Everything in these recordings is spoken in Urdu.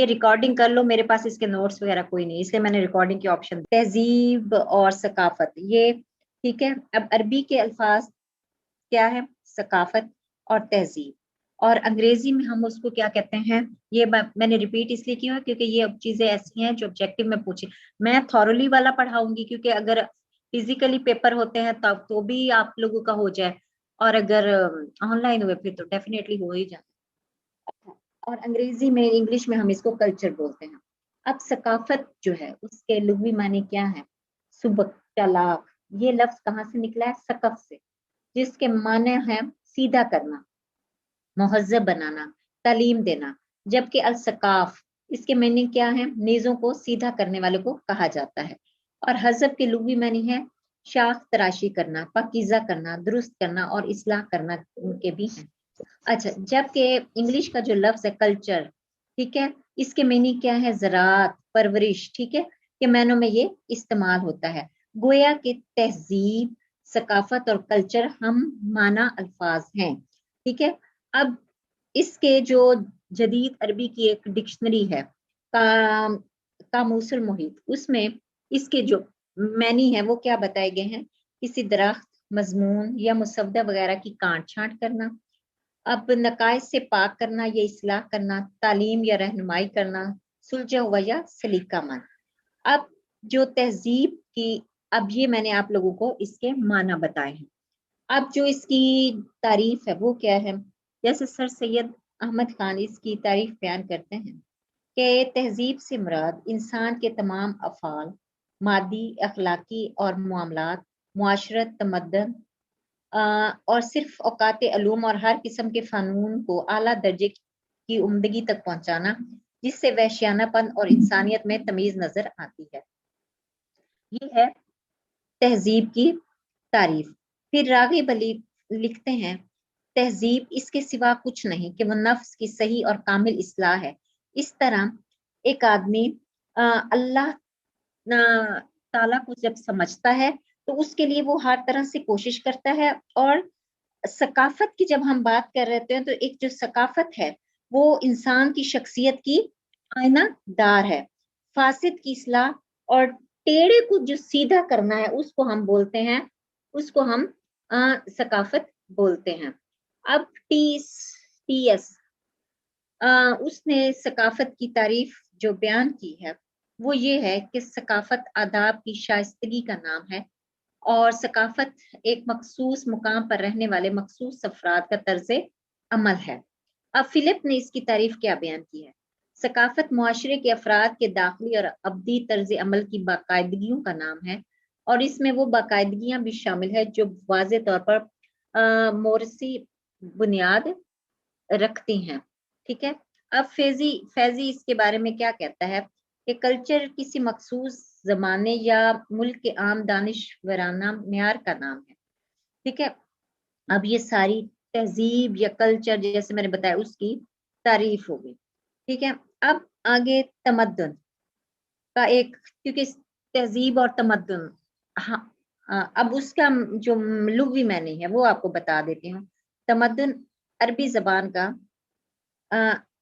یہ ریکارڈنگ کر لو، میرے پاس اس کے نوٹس وغیرہ کوئی نہیں، اس لیے میں نے ریکارڈنگ کی آپشن. تہذیب اور ثقافت، یہ ٹھیک ہے. اب عربی کے الفاظ کیا ہے؟ ثقافت اور تہذیب. اور انگریزی میں ہم اس کو کیا کہتے ہیں؟ یہ میں نے ریپیٹ اس لیے کیا ہے کیونکہ یہ چیزیں ایسی ہیں جو آبجیکٹو میں پوچھی. میں تھورلی والا پڑھاؤں گی کیونکہ اگر فزیکلی پیپر ہوتے ہیں تب تو بھی آپ لوگوں کا ہو جائے، اور اگر آن لائن ہوئے پھر تو ڈیفینیٹلی ہو ہی جائے. اور انگریزی میں، انگلش میں ہم اس کو کلچر بولتے ہیں. اب ثقافت جو ہے اس کے لغوی معنی کیا ہے؟ سبق، چالاک. یہ لفظ کہاں سے نکلا ہے؟ ثقف سے، جس کے معنی ہے سیدھا کرنا، مہذب بنانا، تعلیم دینا. جبکہ الثقاف، اس کے معنی کیا ہے؟ نیزوں کو سیدھا کرنے والے کو کہا جاتا ہے. اور حذف کے لغوی معنی ہے شاخ تراشی کرنا، پاکیزہ کرنا، درست کرنا اور اصلاح کرنا ان کے بھی ہیں. اچھا، جبکہ انگلش کا جو لفظ ہے کلچر، ٹھیک ہے، اس کے معنی کیا ہے؟ زراعت، پرورش، ٹھیک ہے، کے معنوں میں یہ استعمال ہوتا ہے. گویا کہ تہذیب، ثقافت اور کلچر ہم معنی الفاظ ہیں. ٹھیک ہے. اب اس کے جو جدید عربی کی ایک ڈکشنری ہے قاموس المحیط، اس میں اس کے جو معنی ہے وہ کیا بتائے گئے ہیں؟ کسی درخت، مضمون یا مسودہ وغیرہ کی کاٹ چھانٹ کرنا، اب نقائص سے پاک کرنا یا اصلاح کرنا، تعلیم یا رہنمائی کرنا، سلجھا ہوا یا سلیقہ مند. اب جو تہذیب کی، اب یہ میں نے آپ لوگوں کو اس کے معنی بتائے ہیں. اب جو اس کی تعریف ہے وہ کیا ہے؟ جیسے سر سید احمد خان اس کی تعریف بیان کرتے ہیں کہ تہذیب سے مراد انسان کے تمام افعال، مادی، اخلاقی اور معاملات، معاشرت، تمدن اور صرف اوقات علوم اور ہر قسم کے فنون کو اعلیٰ درجے کی عمدگی تک پہنچانا، جس سے وحشیانہ پن اور انسانیت میں تمیز نظر آتی ہے. یہ ہے تہذیب کی تعریف. پھر راغب علی لکھتے ہیں تہذیب اس کے سوا کچھ نہیں کہ وہ نفس کی صحیح اور کامل اصلاح ہے. اس طرح ایک آدمی اللہ تعالیٰ کو جب سمجھتا ہے تو اس کے لیے وہ ہر طرح سے کوشش کرتا ہے. اور ثقافت کی جب ہم بات کر رہے ہیں تو ایک جو ثقافت ہے وہ انسان کی شخصیت کی آئینہ دار ہے. فاسد کی اصلاح اور ٹیڑے کو جو سیدھا کرنا ہے اس کو ہم بولتے ہیں، اس کو ہم ثقافت بولتے ہیں. اب ٹی ایس اس نے ثقافت کی تعریف جو بیان کی ہے وہ یہ ہے کہ ثقافت آداب کی شائستگی کا نام ہے، اور ثقافت ایک مخصوص مقام پر رہنے والے مخصوص افراد کا طرز عمل ہے. اب فلپ نے اس کی تعریف کیا بیان کی ہے؟ ثقافت معاشرے کے افراد کے داخلی اور ابدی طرز عمل کی باقاعدگیوں کا نام ہے، اور اس میں وہ باقاعدگیاں بھی شامل ہے جو واضح طور پر موروثی بنیاد رکھتی ہیں. ٹھیک ہے. اب فیضی اس کے بارے میں کیا کہتا ہے کہ کلچر کسی مخصوص زمانے یا ملک کے عام دانشورانہ معیار کا نام ہے. ٹھیک ہے. اب یہ ساری تہذیب یا کلچر جیسے میں نے بتایا اس کی تعریف ہوگی. ٹھیک ہے. اب آگے تمدن کا ایک، کیونکہ تہذیب اور تمدن، اب اس کا جو لغوی معنی ہے وہ آپ کو بتا دیتی ہوں. تمدن عربی زبان کا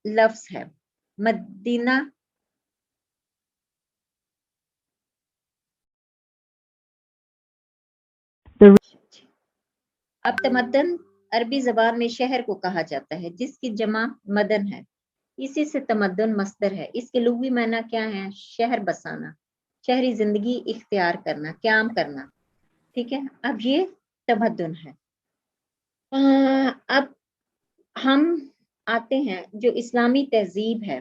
لفظ ہے مدینہ اب تمدن عربی زبان میں شہر کو کہا جاتا ہے جس کی جمع مدن ہے، اسی سے تمدن مصدر ہے. اس کے لغوی معنی کیا ہے؟ شہر بسانا، شہری زندگی اختیار کرنا، قیام کرنا. ٹھیک ہے. اب یہ تمدن ہے. اب ہم آتے ہیں جو اسلامی تہذیب ہے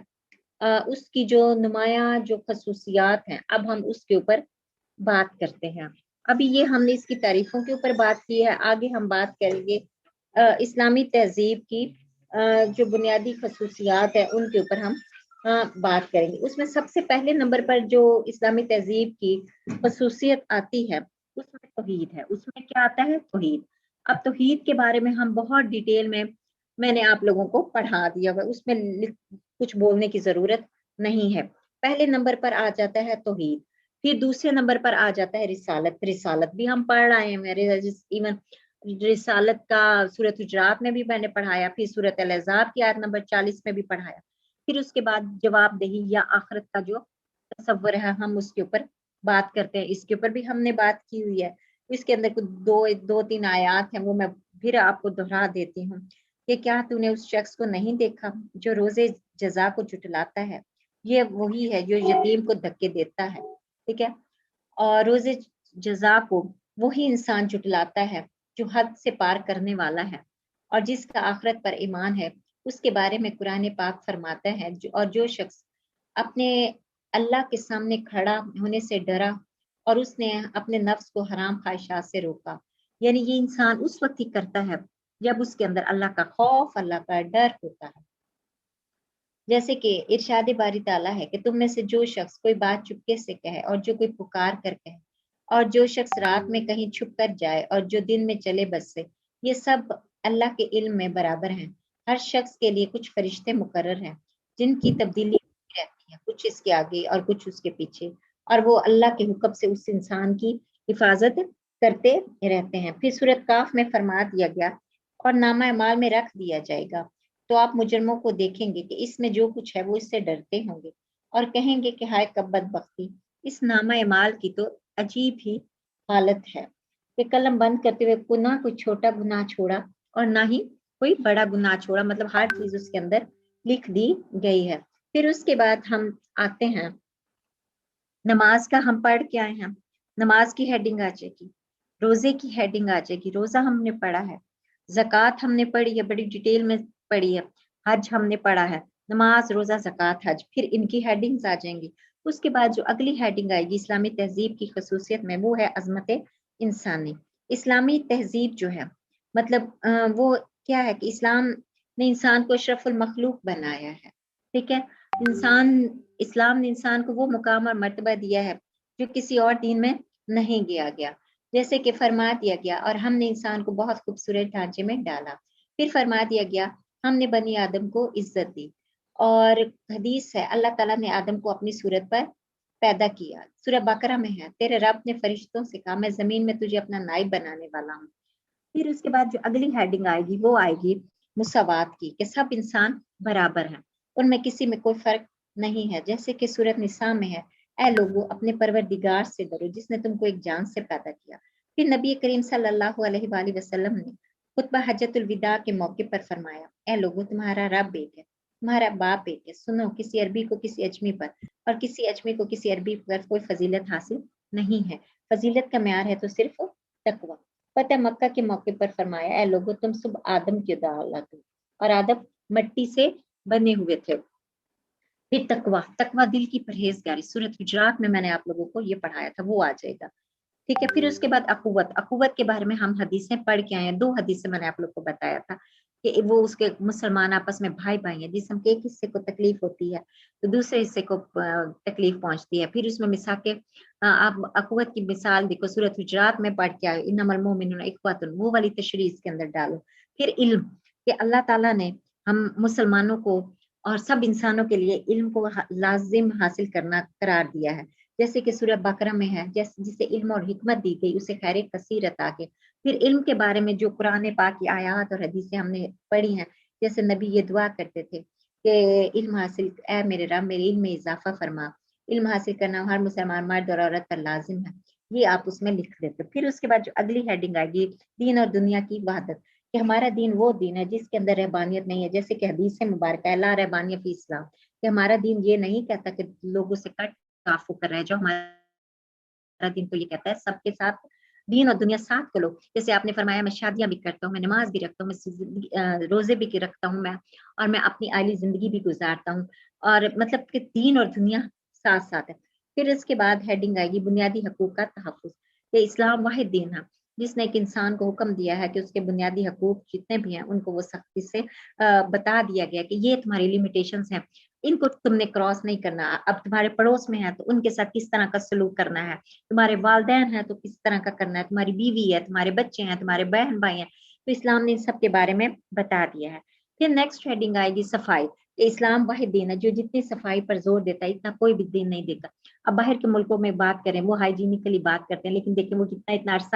اس کی جو نمایاں جو خصوصیات ہیں، اب ہم اس کے اوپر بات کرتے ہیں. ابھی یہ ہم نے اس کی تعریفوں کے اوپر بات کی ہے، آگے ہم بات کریں گے اسلامی تہذیب کی جو بنیادی خصوصیات ہیں ان کے اوپر ہم بات کریں گے. اس میں سب سے پہلے نمبر پر جو اسلامی تہذیب کی خصوصیت آتی ہے اس میں توحید ہے. اس میں کیا آتا ہے؟ توحید. اب توحید کے بارے میں ہم بہت ڈیٹیل میں نے آپ لوگوں کو پڑھا دیا ہوا، اس میں کچھ بولنے کی ضرورت نہیں ہے. پہلے نمبر پر آ جاتا ہے توحید، پھر دوسرے نمبر پر آ جاتا ہے رسالت. رسالت بھی ہم پڑھ رہے ہیں، ایون رسالت کا سورۃ حجرات میں بھی میں نے پڑھایا، پھر سورۃ الاحزاب کی آیت نمبر 40 میں بھی پڑھایا. پھر اس کے بعد جواب دہی یا آخرت کا جو تصور ہے ہم اس کے اوپر بات کرتے ہیں. اس کے اوپر بھی ہم نے بات کی ہوئی ہے. اس کے اندر کچھ دو تین آیات ہیں وہ میں پھر آپ کو دہرا دیتی ہوں کہ کیا تو نے اس شخص کو نہیں دیکھا جو روزے جزا کو جھٹلاتا ہے. یہ وہی ہے جو یتیم کو دھکے دیتا ہے. ٹھیک ہے. اور روزے جزا کو وہی انسان جھٹلاتا ہے جو حد سے پار کرنے والا ہے اور جس کا آخرت پر ایمان ہے. اس کے بارے میں قرآن پاک فرماتا ہے اور جو شخص اپنے اللہ کے سامنے کھڑا ہونے سے ڈرا اور اس نے اپنے نفس کو حرام خواہشات سے روکا. یعنی یہ انسان اس وقت ہی کرتا ہے جب اس کے اندر اللہ کا خوف اللہ کا ڈر ہوتا ہے. جیسے کہ ارشاد باری تعالیٰ ہے کہ تم میں سے جو شخص کوئی بات چپکے سے کہے اور جو کوئی پکار کر کہے اور جو شخص رات میں کہیں چھپ کر جائے اور جو دن میں چلے بس سے، یہ سب اللہ کے علم میں برابر ہیں. ہر شخص کے لیے کچھ فرشتے مقرر ہیں جن کی تبدیلی رہتی ہے، کچھ اس کے آگے اور کچھ اس کے پیچھے، اور وہ اللہ کے حکم سے اس انسان کی حفاظت کرتے رہتے ہیں. پھر سورۃ کاف میں فرما دیا گیا اور نامہ اعمال میں رکھ دیا جائے گا تو آپ مجرموں کو دیکھیں گے کہ اس میں جو کچھ ہے وہ اس سے ڈرتے ہوں گے اور کہیں گے کہ ہائے کب بدبختی. اس نامہ اعمال کی تو عجیب ہی حالت ہے کہ قلم بند کرتے ہوئے نہ کوئی چھوٹا گناہ چھوڑا اور نہ ہی کوئی بڑا گناہ چھوڑا، مطلب ہر چیز اس کے اندر لکھ دی گئی ہے. پھر اس کے بعد ہم آتے ہیں نماز کا. ہم پڑھ کے آئے ہیں، نماز کی ہیڈنگ آ جائے گی، روزے کی ہیڈنگ آ جائے گی. روزہ ہم نے پڑھا ہے، زکوٰۃ ہم نے پڑھی ہے، بڑی ڈیٹیل میں پڑھی ہے، حج ہم نے پڑھا ہے. نماز، روزہ، زکوٰۃ، حج، پھر ان کی ہیڈنگز آ جائیں گی. اس کے بعد جو اگلی ہیڈنگ آئے گی اسلامی تہذیب کی خصوصیت میں، وہ ہے عظمت انسانی. اسلامی تہذیب جو ہے مطلب وہ کیا ہے کہ اسلام نے انسان کو اشرف المخلوق بنایا ہے. ٹھیک ہے. اسلام نے انسان کو وہ مقام اور مرتبہ دیا ہے جو کسی اور دین میں نہیں دیا گیا. جیسے کہ فرما دیا گیا اور ہم نے انسان کو بہت خوبصورت ڈھانچے میں ڈالا. پھر فرما دیا گیا ہم نے بنی آدم کو عزت دی. اور حدیث ہے اللہ تعالیٰ نے آدم کو اپنی صورت پر پیدا کیا. سورہ بقرہ میں ہے تیرے رب نے فرشتوں سے کہا میں زمین میں تجھے اپنا نائب بنانے والا ہوں. پھر اس کے بعد جو اگلی ہیڈنگ آئے گی وہ آئے گی مساوات کی، کہ سب انسان برابر ہیں، ان میں کسی میں کوئی فرق نہیں ہے. جیسے کہ سورۃ نساء میں ہے اے لوگو اپنے پروردگار سے ڈرو جس نے تم کو ایک جان سے پیدا کیا. پھر نبی کریم صلی اللہ علیہ وآلہ وسلم نے خطبہ حجۃ الوداع کے موقع پر فرمایا اے لوگو تمہارا رب ایک ہے، تمہارا باپ ایک ہے. سنو کسی عربی کو کسی اجمی پر اور کسی اجمی کو کسی عربی پر کوئی فضیلت حاصل نہیں ہے. فضیلت کا معیار ہے تو صرف تقوی. فتح مکہ کے موقع پر فرمایا اے لوگو تم سب آدم کی اولاد ہو اور آدم مٹی سے بنے ہوئے تھے. پھر تقوی دل کی پرہیزگاری. سورۃ حجرات میں نے آپ لوگوں کو یہ پڑھایا تھا، وہ آ جائے گا. ٹھیک ہے. پھر اس کے بعد اخوت کے بارے میں ہم حدیثیں پڑھ کے آئے ہیں. 2 حدیثیں میں نے آپ لوگ کو بتایا تھا کہ وہ اس کے مسلمان آپس میں بھائی ہیں. جسم کے ایک حصے کو تکلیف ہوتی ہے تو دوسرے حصے کو تکلیف پہنچتی ہے. پھر اس میں مثال کے آپ اخوت کی مثال دیکھو سورۃ حجرات میں پڑھ کے آئے انما المؤمنون اخوۃ، وہ والی تشریح اس کے اندر ڈالو. پھر علم کہ اللہ تعالیٰ نے ہم مسلمانوں کو اور سب انسانوں کے لیے علم کو لازم حاصل کرنا قرار دیا ہے. جیسے کہ سورہ بقرہ میں ہے جسے علم اور حکمت دی گئی اسے خیر کثیر عطا کے. پھر علم کے بارے میں جو قرآن پاک کی آیات اور حدیثیں ہم نے پڑھی ہیں، جیسے نبی یہ دعا کرتے تھے کہ علم حاصل اے میرے رب میرے علم میں اضافہ فرما. علم حاصل کرنا ہر مسلمان مرد اور عورت پر لازم ہے، یہ آپ اس میں لکھ دیتے. پھر اس کے بعد جو اگلی ہیڈنگ آئے گی دین اور دنیا کی وحدت، کہ ہمارا دین وہ دین ہے جس کے اندر رہبانیت نہیں ہے. جیسے کہ حدیث مبارکہ لا رہبانیت فی اسلام، کہ ہمارا دین یہ نہیں کہتا کہ لوگوں سے کٹ کافو کر رہے. جو ہمارا دین تو یہ کہتا ہے سب کے ساتھ دین اور دنیا ساتھ کو لو. جیسے آپ نے فرمایا میں شادیاں بھی کرتا ہوں، میں نماز بھی رکھتا ہوں، میں روزے بھی رکھتا ہوں، اور میں اپنی عائلی زندگی بھی گزارتا ہوں، اور مطلب کہ دین اور دنیا ساتھ ساتھ ہے. پھر اس کے بعد ہیڈنگ آئے گی بنیادی حقوق کا تحفظ، کہ اسلام واحد دین ہے جس نے ایک انسان کو حکم دیا ہے کہ اس کے بنیادی حقوق جتنے بھی ہیں ان کو وہ سختی سے بتا دیا گیا کہ یہ تمہاری لیمیٹیشنز ہیں، ان کو تم نے کراس نہیں کرنا. اب تمہارے پڑوس میں ہے تو ان کے ساتھ کس طرح کا سلوک کرنا ہے، تمہارے والدین ہیں تو کس طرح کا کرنا ہے، تمہاری بیوی ہے، تمہارے بچے ہیں، تمہارے بہن بھائی ہیں. تو اسلام نے ان سب کے بارے میں بتا دیا ہے. پھر نیکسٹ ہیڈنگ آئے گی صفائی، کہ اسلام واحد دین ہے جو جتنی صفائی پر زور دیتا ہے اتنا کوئی بھی دین نہیں دیتا. اب باہر کے ملکوں میں بات کریں وہ ہائیجینکلی بات کرتے ہیں، لیکن دیکھیں وہ اتنا عرصہ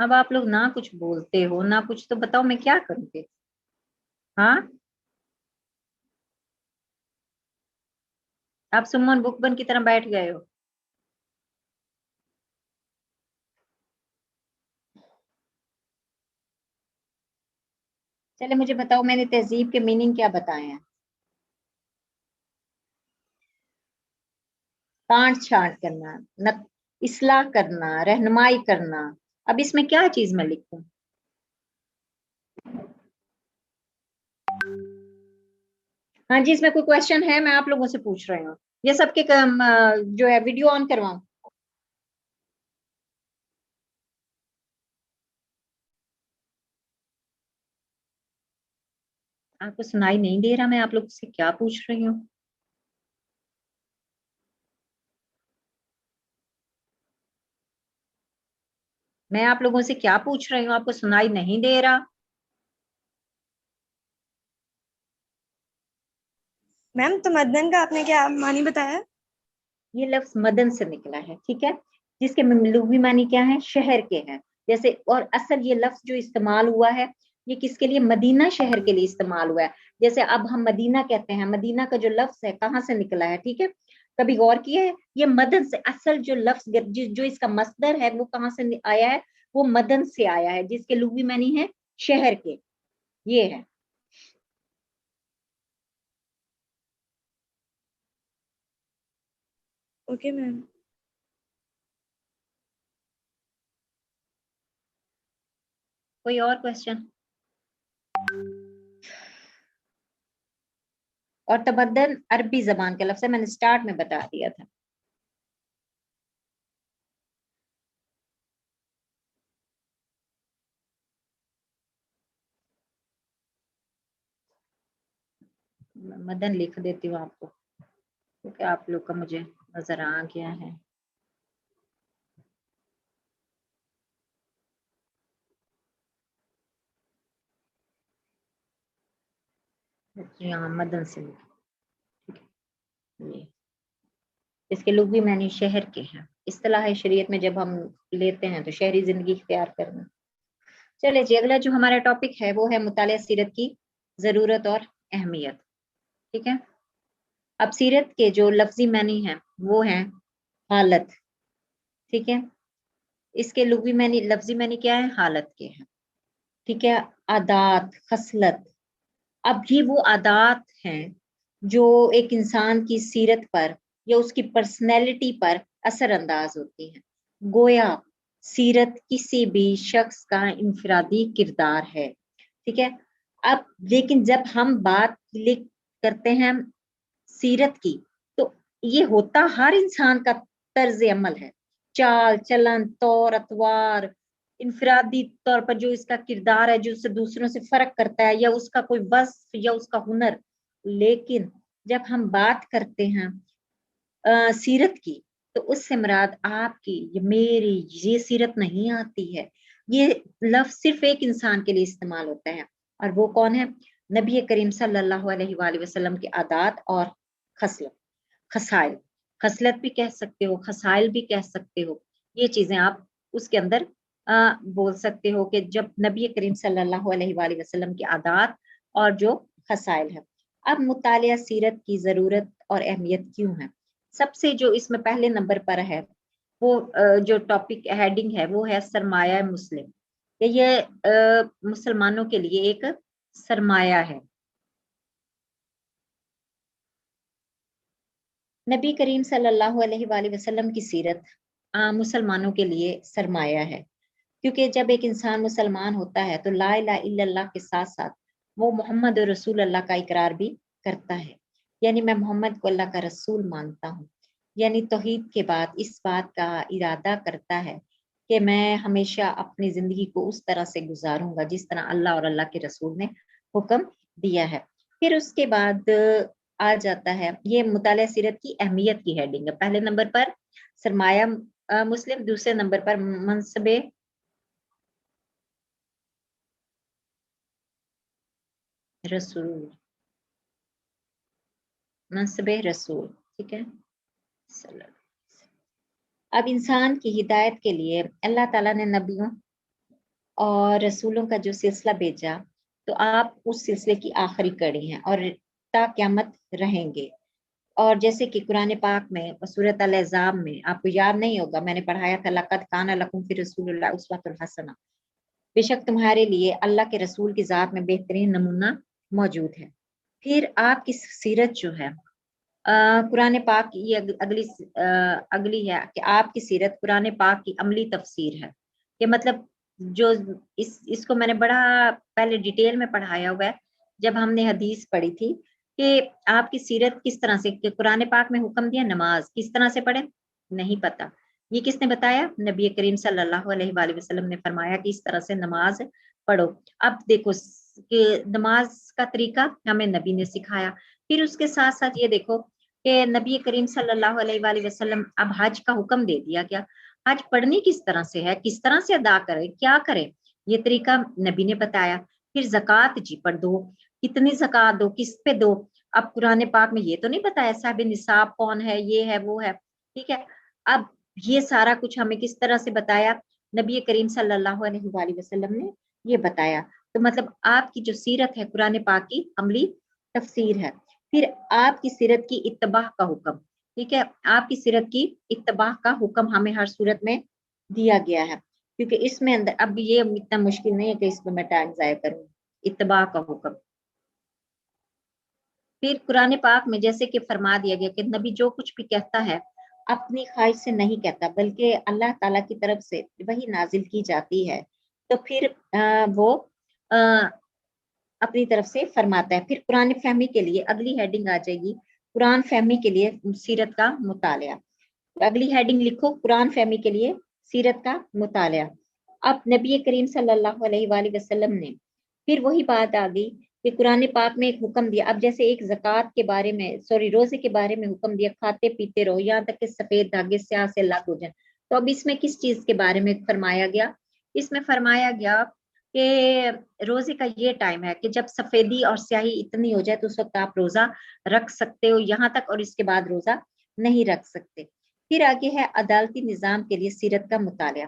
اب آپ لوگ نہ کچھ بولتے ہو نہ کچھ، تو بتاؤ میں کیا کروں گی؟ ہاں آپ سمن بک بن کی طرح بیٹھ گئے ہو. چلے مجھے بتاؤ میں نے تہذیب کے میننگ کیا بتائے ہیں؟ کانٹ چھانٹ کرنا، اصلاح کرنا، رہنمائی کرنا. اب اس میں کیا چیز میں لکھوں؟ ہاں جی، اس میں کوئی کوشچن ہے؟ میں آپ لوگوں سے پوچھ رہی ہوں. یہ سب کے جو ہے ویڈیو آن کرواؤں؟ آپ کو سنائی نہیں دے رہا میں آپ لوگوں سے کیا پوچھ رہی ہوں؟ میں آپ لوگوں سے کیا پوچھ رہی ہوں؟ آپ کو سنائی نہیں دے رہا؟ میم تمدن کا آپ نے کیا معنی بتایا؟ یہ لفظ مدن سے نکلا ہے، ٹھیک ہے، جس کے لغوی معنی کیا ہے؟ شہر کے ہیں. جیسے اور اصل یہ لفظ جو استعمال ہوا ہے یہ کس کے لیے؟ مدینہ شہر کے لیے استعمال ہوا ہے. جیسے اب ہم مدینہ کہتے ہیں، مدینہ کا جو لفظ ہے کہاں سے نکلا ہے؟ ٹھیک ہے، کبھی غور کیا ہے؟ یہ مدن سے، اصل جو لفظ جو اس کا مصدر ہے وہ کہاں سے آیا ہے؟ وہ مدن سے آیا ہے، جس کے لغوی معنی ہے شہر کے. یہ ہے. Okay ma'am. کوئی اور کوشچن؟ اور تمدن عربی زبان کا لفظ ہے، میں نے سٹارٹ میں بتا دیا تھا. مدن لکھ دیتی ہوں آپ کو کیونکہ آپ لوگ کا مجھے نظر آ گیا ہے. یہاں مدن سے اس کے لغوی معنی شہر کے ہیں. اصطلاح شریعت میں جب ہم لیتے ہیں تو شہری زندگی اختیار کرنا. چلے جی، اگلا جو ہمارا ٹاپک ہے وہ ہے مطالعہ سیرت کی ضرورت اور اہمیت. ٹھیک ہے، اب سیرت کے جو لفظی معنی ہیں وہ ہیں حالت. ٹھیک ہے، اس کے لغوی معنی، لفظی معنی کیا ہے؟ حالت کے ہیں. ٹھیک ہے، عادات، خصلت. اب یہ وہ عادات ہیں جو ایک انسان کی سیرت پر یا اس کی پرسنالٹی پر اثر انداز ہوتی ہیں. گویا سیرت کسی بھی شخص کا انفرادی کردار ہے. ٹھیک ہے، اب لیکن جب ہم بات کرتے ہیں سیرت کی تو یہ ہوتا ہر انسان کا طرز عمل ہے، چال چلن، طور اطوار، انفرادی طور پر جو اس کا کردار ہے، جو اسے دوسروں سے فرق کرتا ہے، یا اس کا کوئی وصف یا اس کا ہنر. لیکن جب ہم بات کرتے ہیں سیرت کی تو اس سے مراد آپ کی، میری یہ سیرت نہیں آتی ہے. یہ لفظ صرف ایک انسان کے لیے استعمال ہوتا ہے، اور وہ کون ہے؟ نبی کریم صلی اللہ علیہ وآلہ وسلم کے عادات اور خصلت، خصائل. خصلت بھی کہہ سکتے ہو، خصائل بھی کہہ سکتے ہو. یہ چیزیں آپ اس کے اندر بول سکتے ہو کہ جب نبی کریم صلی اللہ علیہ وآلہ وسلم کی عادات اور جو خصائل ہے. اب مطالعہ سیرت کی ضرورت اور اہمیت کیوں ہے؟ سب سے جو اس میں پہلے نمبر پر ہے وہ جو ٹاپک ہیڈنگ ہے وہ ہے سرمایہ مسلم. یہ مسلمانوں کے لیے ایک سرمایہ ہے. نبی کریم صلی اللہ علیہ وآلہ وسلم کی سیرت مسلمانوں کے لیے سرمایہ ہے، کیونکہ جب ایک انسان مسلمان ہوتا ہے تو لا الہ الا اللہ کے ساتھ ساتھ وہ محمد رسول اللہ کا اقرار بھی کرتا ہے. یعنی میں محمد کو اللہ کا رسول مانتا ہوں. یعنی توحید کے بعد اس بات کا ارادہ کرتا ہے کہ میں ہمیشہ اپنی زندگی کو اس طرح سے گزاروں گا جس طرح اللہ اور اللہ کے رسول نے حکم دیا ہے. پھر اس کے بعد آ جاتا ہے یہ مطالعہ سیرت کی اہمیت کی ہیڈنگ ہے. پہلے نمبر پر سرمایہ مسلم، دوسرے نمبر پر منصب رسول، منصب رسول. ٹھیک ہے، اب انسان کی ہدایت کے لیے اللہ تعالیٰ نے نبیوں اور رسولوں کا جو سلسلہ بھیجا تو آپ اس سلسلے کی آخری کڑی ہیں اور تا قیامت رہیں گے. اور جیسے کہ قرآن پاک میں سورۃ الاحزاب میں آپ کو یاد نہیں ہوگا، میں نے پڑھایا تھا لقد کان لکم فی رسول اللہ اسوۃ حسنہ، بے شک تمہارے لیے اللہ کے رسول کی ذات میں بہترین نمونہ موجود ہے. پھر آپ کی سیرت جو ہے قرآن پاک کی اگلی ہے کہ آپ کی سیرت قرآن پاک کی عملی تفسیر ہے. کہ مطلب جو اس کو میں نے بڑا پہلے ڈیٹیل میں پڑھایا ہوا ہے جب ہم نے حدیث پڑھی تھی کہ آپ کی سیرت کس طرح سے، کہ قرآن پاک میں حکم دیا نماز کس طرح سے پڑھیں نہیں پتا، یہ کس نے بتایا؟ نبی کریم صلی اللہ علیہ وآلہ وسلم نے فرمایا کہ اس طرح سے نماز پڑھو. اب دیکھو کہ نماز کا طریقہ ہمیں نبی نے سکھایا. پھر اس کے ساتھ ساتھ یہ دیکھو کہ نبی کریم صلی اللہ علیہ وآلہ وسلم اب حج کا حکم دے دیا. کیا حج پڑھنی کس طرح سے ہے، کس طرح سے ادا کرے، کیا کرے، یہ طریقہ نبی نے بتایا. پھر زکوٰۃ جی پر دو، کتنی زکوٰۃ دو، کس پہ دو. اب قرآن پاک میں یہ تو نہیں بتایا صاحب نصاب کون ہے، یہ ہے وہ ہے، ٹھیک ہے. اب یہ سارا کچھ ہمیں کس طرح سے بتایا؟ نبی کریم صلی اللہ علیہ وآلہ وسلم نے یہ بتایا. تو مطلب آپ کی جو سیرت ہے قرآن پاک کی عملی تفسیر ہے. پھر آپ کی سیرت کی اتباع کا حکم، ٹھیک ہے، آپ کی سیرت کی اتباع کا حکم ہمیں ہر صورت میں دیا گیا ہے، کیونکہ اس میں اندر اب یہ اتنا مشکل نہیں ہے کہ اس میں میں ٹائم ضائع کروں. اتباع کا حکم. پھر قرآن پاک میں جیسے کہ فرما دیا گیا کہ نبی جو کچھ بھی کہتا ہے اپنی خواہش سے نہیں کہتا بلکہ اللہ تعالیٰ کی طرف سے وہی نازل کی جاتی ہے، تو پھر وہ اپنی طرف سے فرماتا ہے. پھر قرآن فہمی کے لیے اگلی ہیڈنگ آ جائے گی قرآن فہمی کے لیے سیرت کا مطالعہ. اگلی ہیڈنگ لکھو قرآن فہمی کے لیے سیرت کا مطالعہ. اب نبی کریم صلی اللہ علیہ وآلہ وسلم نے پھر وہی بات آ گئی کہ قرآن پاک میں ایک حکم دیا. اب جیسے ایک زکوٰۃ کے بارے میں روزے کے بارے میں حکم دیا، کھاتے پیتے رہو یہاں تک کہ سفید دھاگے سیاہ سے الگ ہو جائیں. تو اب اس میں کس چیز کے بارے میں فرمایا گیا؟ اس میں فرمایا گیا کہ روزے کا یہ ٹائم ہے کہ جب سفیدی اور سیاہی اتنی ہو جائے تو اس وقت آپ روزہ رکھ سکتے ہو یہاں تک، اور اس کے بعد روزہ نہیں رکھ سکتے. پھر آگے ہے عدالتی نظام کے لیے سیرت کا مطالعہ.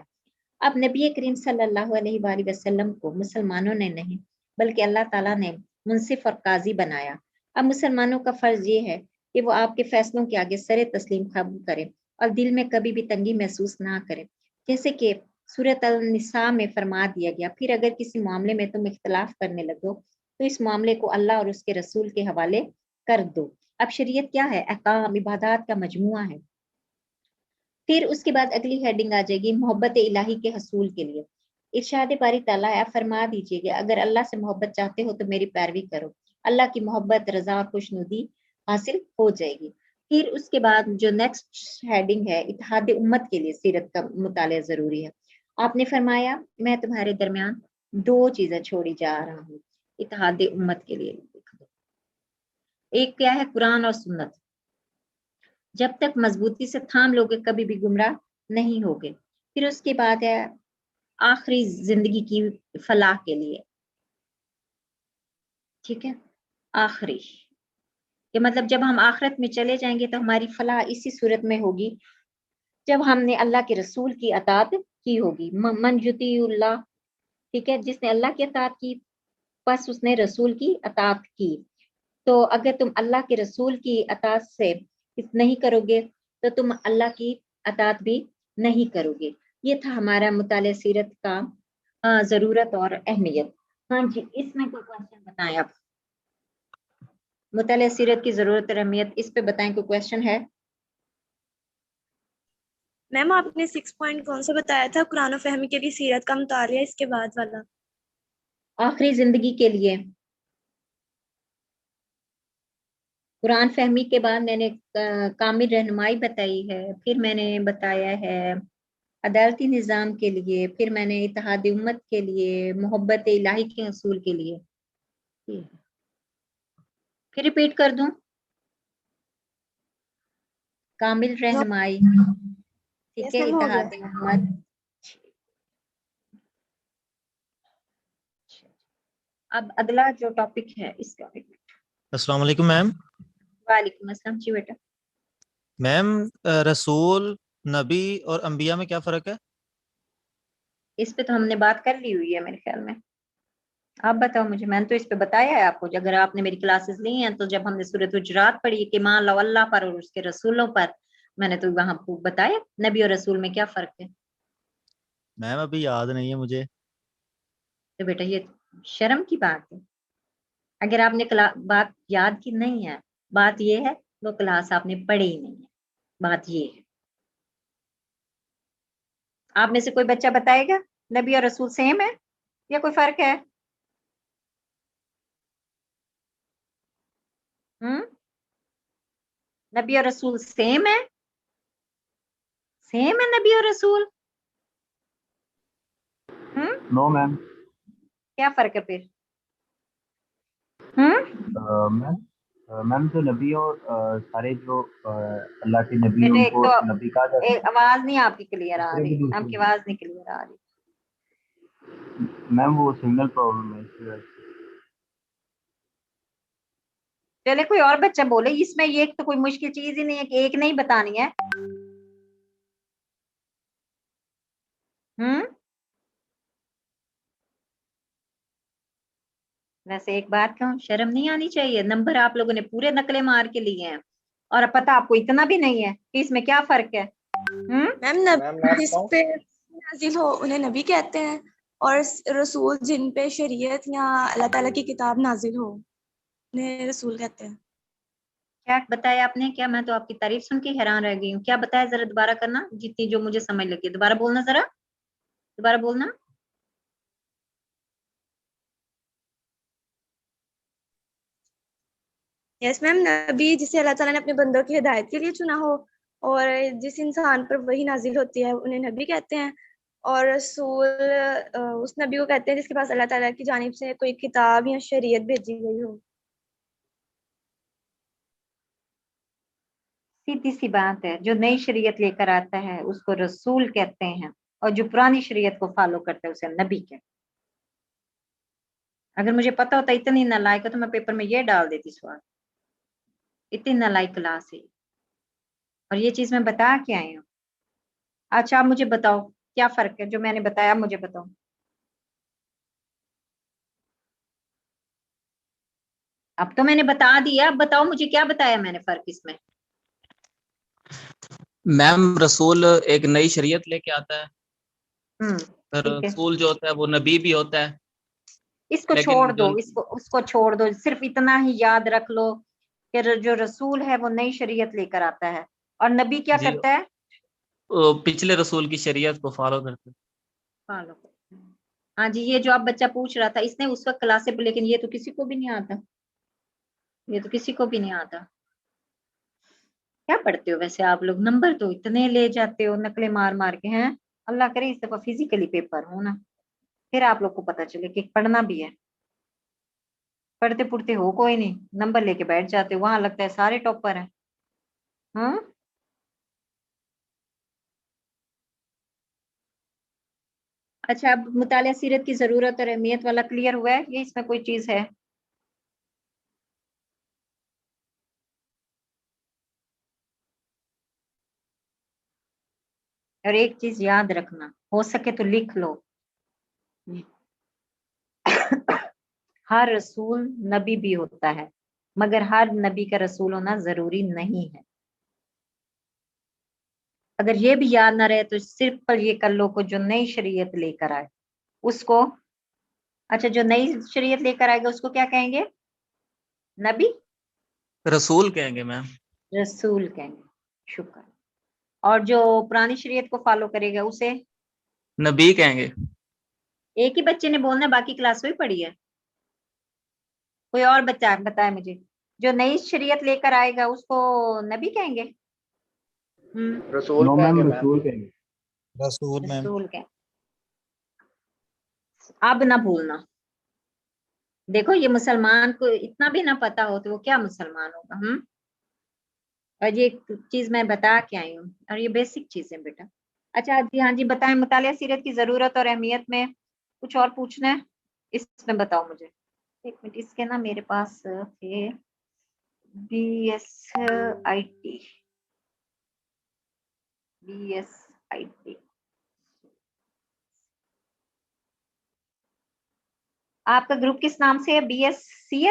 اب نبی کریم صلی اللہ علیہ وآلہ وسلم کو مسلمانوں نے نہیں بلکہ اللہ تعالیٰ نے منصف اور قاضی بنایا. اب مسلمانوں کا فرض یہ ہے کہ وہ آپ کے فیصلوں کے آگے سر تسلیم قبول کریں اور دل میں کبھی بھی تنگی محسوس نہ کریں. جیسے کہ سورۃ النساء میں فرما دیا گیا پھر اگر کسی معاملے میں تم اختلاف کرنے لگو تو اس معاملے کو اللہ اور اس کے رسول کے حوالے کر دو. اب شریعت کیا ہے؟ احکام عبادات کا مجموعہ ہے. پھر اس کے بعد اگلی ہیڈنگ آ جائے گی محبت الہی کے حصول کے لیے. ارشاد باری تعالیٰ آپ فرما دیجئے کہ اگر اللہ سے محبت چاہتے ہو تو میری پیروی کرو، اللہ کی محبت رضا خوشنودی حاصل ہو جائے گی. پھر اس کے بعد جو نیکسٹ ہیڈنگ ہے اتحاد امت کے لیے سیرت کا مطالعہ ضروری ہے. آپ نے فرمایا میں تمہارے درمیان دو چیزیں چھوڑی جا رہا ہوں اتحاد امت کے لیے. ایک کیا ہے؟ قرآن اور سنت. جب تک مضبوطی سے تھام لوگے کبھی بھی گمراہ نہیں ہوگے. پھر اس کے بعد ہے آخری زندگی کی فلاح کے لیے، ٹھیک ہے، آخری کہ مطلب جب ہم آخرت میں چلے جائیں گے تو ہماری فلاح اسی صورت میں ہوگی جب ہم نے اللہ کے رسول کی اطاعت کی ہوگی. من یطیع اللہ، ٹھیک ہے، جس نے اللہ کی اطاعت کی بس اس نے رسول کی اطاعت کی. تو اگر تم اللہ کے رسول کی اطاعت سے نہیں کرو گے تو تم اللہ کی اطاعت بھی نہیں کرو گے. یہ تھا ہمارا مطالعہ سیرت کا ضرورت اور اہمیت. ہاں جی، اس میں کوئی کوشچن بتائیں آپ؟ مطالعہ سیرت کی ضرورت اور اہمیت اس پہ بتائیں، کوئی کوشچن ہے؟ میم آپ نے 6 پوائنٹ کون سا بتایا تھا؟ قرآن و فہمی کے لیے سیرت کا مطالعہ، اس کے بعد والا آخری زندگی کے لیے. قرآن فہمی کے بعد میں نے کامل رہنمائی بتائی ہے، پھر میں نے بتایا ہے عدالتی نظام کے لیے، پھر میں نے اتحاد امت کے لیے، محبت الہی کے اصول کے لیے. پھر ریپیٹ کر دوں، کامل رہنمائی، ٹھیک یس ہے، میم ہو گیا. اتحاد امت. اب اگلا جو ٹاپک ہے اس کا. السلام علیکم میم. وعلیکم السلام جی بیٹا. میم رسول، نبی اور انبیاء میں کیا فرق ہے؟ اس پہ تو ہم نے بات کر لی ہوئی ہے میرے خیال میں. آپ بتاؤ مجھے, میں نے تو اس پہ بتایا ہے آپ کو, اگر آپ نے میری کلاسز لی ہیں تو جب ہم نے سورۃ حجرات پڑھی کہ مان لو اللہ پر اور اس کے رسولوں پر, میں نے تو وہاں کو بتایا نبی اور رسول میں کیا فرق ہے. میم ابھی یاد نہیں ہے مجھے. تو بیٹا یہ شرم کی بات ہے. اگر آپ نے بات یاد کی نہیں ہے, بات یہ ہے وہ کلاس آپ نے پڑھی ہی نہیں ہے, بات یہ ہے. آپ میں سے کوئی بچہ بتائے گا نبی اور رسول سیم ہے یا کوئی فرق ہے؟ نبی اور رسول سیم ہے, سیم ہے نبی اور رسول. نو میم. کیا فرق ہے پھر؟ میم جو نبی اور سارے جو اللہ کے نبی بیٹے ان ایک کو تو نبی کہا جاتا ہے. آواز نہیں آپ کی کلیئر آ دوسرے رہی, بھی آپ کی دوسرے. آواز نہیں کلیئر آ رہی. میم وہ سگنل پرابلم ہے اس کی وجہ سے. چلے کوئی اور بچہ بولے, اس میں یہ تو کوئی مشکل چیز ہی نہیں ہے کہ ایک نہیں بتانی ہے. ویسے ایک بات کہوں, شرم نہیں آنی چاہیے, نمبر آپ لوگوں نے پورے نقلے مار کے لیے ہیں اور پتہ آپ کو اتنا بھی نہیں ہے کہ اس میں کیا فرق ہے. میم میم میں جس بتاؤں. پہ نازل ہو انہیں نبی کہتے ہیں, اور رسول جن پہ شریعت یا اللہ تعالیٰ کی کتاب نازل ہو انہیں رسول کہتے ہیں. کیا بتایا آپ نے, کیا میں تو آپ کی تعریف سن کے حیران رہ گئی ہوں. کیا بتایا ذرا دوبارہ کرنا, جتنی جو مجھے سمجھ لگی, دوبارہ بولنا, ذرا دوبارہ بولنا. یس میم, نبی جسے اللہ تعالیٰ نے اپنے بندوں کی ہدایت کے لیے چنا ہو اور جس انسان پر وہی نازل ہوتی ہے انہیں نبی کہتے ہیں, اور رسول اس نبی کو کہتے ہیں جس کے پاس اللہ تعالیٰ کی جانب سے کوئی کتاب یا شریعت بھیجی گئی ہو. سیدھی سی بات ہے, جو نئی شریعت لے کر آتا ہے اس کو رسول کہتے ہیں, اور جو پرانی شریعت کو فالو کرتا ہے اسے نبی کہتے ہیں. اگر مجھے پتا ہوتا اتنی نالائق ہے تو میں پیپر میں یہ ڈال دیتی سوال, اتنی نالائق کلاس ہے. اور یہ چیز میں بتا کے آئی ہوں. اچھا آپ مجھے بتاؤ کیا فرق ہے, جو میں نے بتایا مجھے بتاؤ. اب تو میں نے بتا دیا, اب بتاؤ مجھے کیا بتایا میں نے فرق اس میں. میم رسول ایک نئی شریعت لے کے آتا ہے, ٹھیک ہے, رسول جو ہوتا ہے وہ نبی بھی ہوتا ہے. اس کو چھوڑ لیکن دو, جو اس کو چھوڑ دو, صرف اتنا ہی یاد رکھ لو کہ جو رسول ہے وہ نئی شریعت لے کر آتا ہے, اور نبی کیا جی کرتا ہے, پچھلے رسول کی شریعت کو فالو کرتے ہیں. فالو کرتا ہے. ہاں جی, یہ جو آپ بچہ پوچھ رہا تھا اس نے اس وقت کلاس پہ, لیکن یہ تو کسی کو بھی نہیں آتا, یہ تو کسی کو بھی نہیں آتا. کیا پڑھتے ہو ویسے آپ لوگ, نمبر تو اتنے لے جاتے ہو نقلیں مار مار کے ہیں. اللہ کرے اس دفعہ فزیکلی پیپر ہو نا, پھر آپ لوگ کو پتا چلے کہ پڑھنا بھی ہے. پڑھتے پڑھتے ہو کوئی نہیں, نمبر لے کے بیٹھ جاتے, وہاں لگتا ہے سارے ٹاپر ہیں. اچھا, اب مطالعہ سیرت کی ضرورت اور اہمیت والا کلیئر ہوا ہے, یہ اس میں کوئی چیز ہے؟ اور ایک چیز یاد رکھنا, ہو سکے تو لکھ لو, ہر رسول نبی بھی ہوتا ہے مگر ہر نبی کا رسول ہونا ضروری نہیں ہے. اگر یہ بھی یاد نہ رہے تو صرف پر یہ کر لو کو جو نئی شریعت لے کر آئے اس کو, اچھا جو نئی شریعت لے کر آئے گا اس کو کیا کہیں گے, نبی, رسول کہیں گے میم. رسول کہیں گے, شکر. اور جو پرانی شریعت کو فالو کرے گا اسے نبی کہیں گے. ایک ہی بچے نے بولنا, باقی کلاس وہی پڑھی ہے. کوئی اور بچہ بتائے مجھے, جو نئی شریعت لے کر آئے گا اس کو نبی کہیں گے. رسول کہیں گے میم. رسول میم. رسول کہیں. اب نہ بھولنا, دیکھو یہ مسلمان کو اتنا بھی نہ پتا ہو تو وہ کیا مسلمان ہوگا. اور یہ چیز میں بتا کے آئی ہوں, اور یہ بیسک چیز ہے بیٹا. اچھا جی, ہاں جی بتائیں, مطالعہ سیرت کی ضرورت اور اہمیت میں کچھ اور پوچھنا ہے اس میں بتاؤ مجھے. ایک منٹ, اس کے نا میرے پاس تھے BSIT, آپ کا گروپ کس نام سے ہے؟ بی ایس سی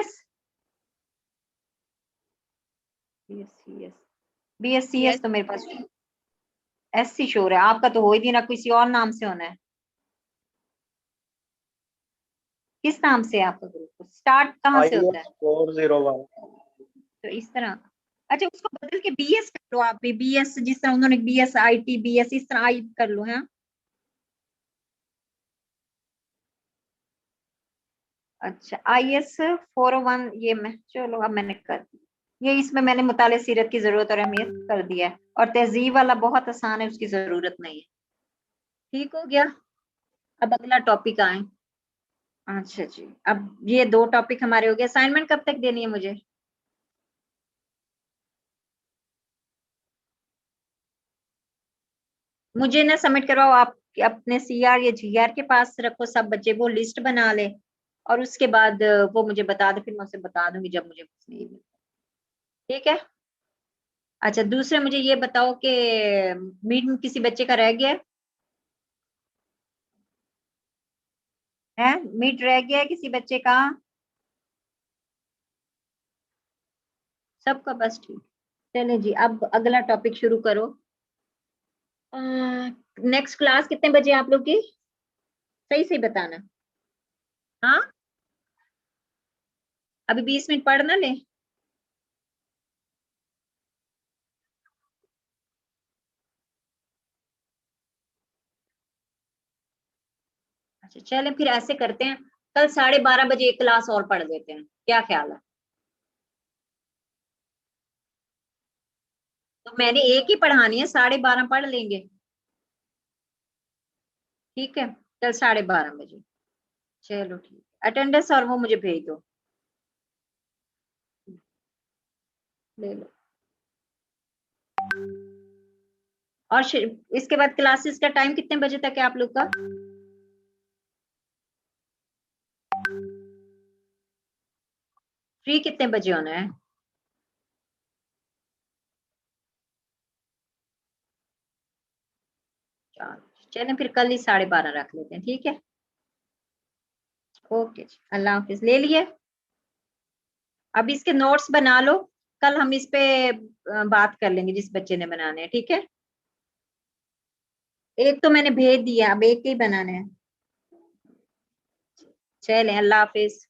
ایس تو میرے پاس ایس سی شور ہے. آپ کا تو ہو ہی نہیں رہا, کسی اور نام سے ہونا ہے. کس نام سے ہے آپ کا گروپ؟ اسٹارٹ کہاں سے ہوتا ہے؟ 401. تو اس طرح, اچھا اس کو بدل کے بی ایس کر لو آپ بھی, بی ایس جس طرح انہوں نے B S I T B S اس طرح آئی کر لو. ہاں اچھا آئی ایس 401 یہ میں, چلو اب میں نے کر دی یہ, اس میں نے مطالعہ سیرت کی ضرورت اور اہمیت کر دیا ہے, اور تہذیب والا بہت آسان ہے, اس کی ضرورت نہیں ہے. ٹھیک ہو گیا. اب اگلا ٹاپک آئے. اچھا جی, اب یہ 2 ٹاپک ہمارے ہو گئے. اسائنمنٹ کب تک دینی ہے مجھے؟ مجھے نہ سبمٹ کرواؤ, آپ اپنے سی آر یا جی آر کے پاس رکھو, سب بچے وہ لسٹ بنا لے, اور اس کے بعد وہ مجھے بتا دے, پھر میں اسے بتا دوں گی جب مجھے کچھ نہیں ملتا. ٹھیک ہے. اچھا دوسرے مجھے یہ بتاؤ کہ میٹ کسی بچے کا رہ گیا ہے؟ میٹ رہ گیا ہے کسی بچے کا؟ سب کا بس ٹھیک. چلیں جی, اب اگلا ٹاپک شروع کرو. نیکسٹ کلاس کتنے بجے آپ لوگ کی؟ صحیح صحیح بتانا. ہاں ابھی 20 منٹ پڑھ نہ لیں. اچھا چلیں پھر ایسے کرتے ہیں, کل 12:30 بجے ایک کلاس اور پڑھ لیتے ہیں, کیا خیال ہے؟ تو میں نے ایک ہی پڑھانی ہے, 12:30 پڑھ لیں گے. ٹھیک ہے کل 12:30 بجے. چلو ٹھیک, اٹینڈنس اور وہ مجھے بھیج دو, لے لو. اور اس کے بعد کلاسز کا ٹائم کتنے بجے تک ہے آپ لوگ کا؟ فری کتنے بجے ہونا ہے؟ چلیں پھر کل ہی 12:30 رکھ لیتے ہیں. ٹھیک ہے, اوکے جی, اللہ حافظ. لے لیے. اب اس کے نوٹس بنا لو, کل ہم اس پہ بات کر لیں گے جس بچے نے بنانے ہیں. ٹھیک ہے, ایک تو میں نے بھیج دیا, اب ایک ہی بنانے ہیں. چلیں اللہ حافظ.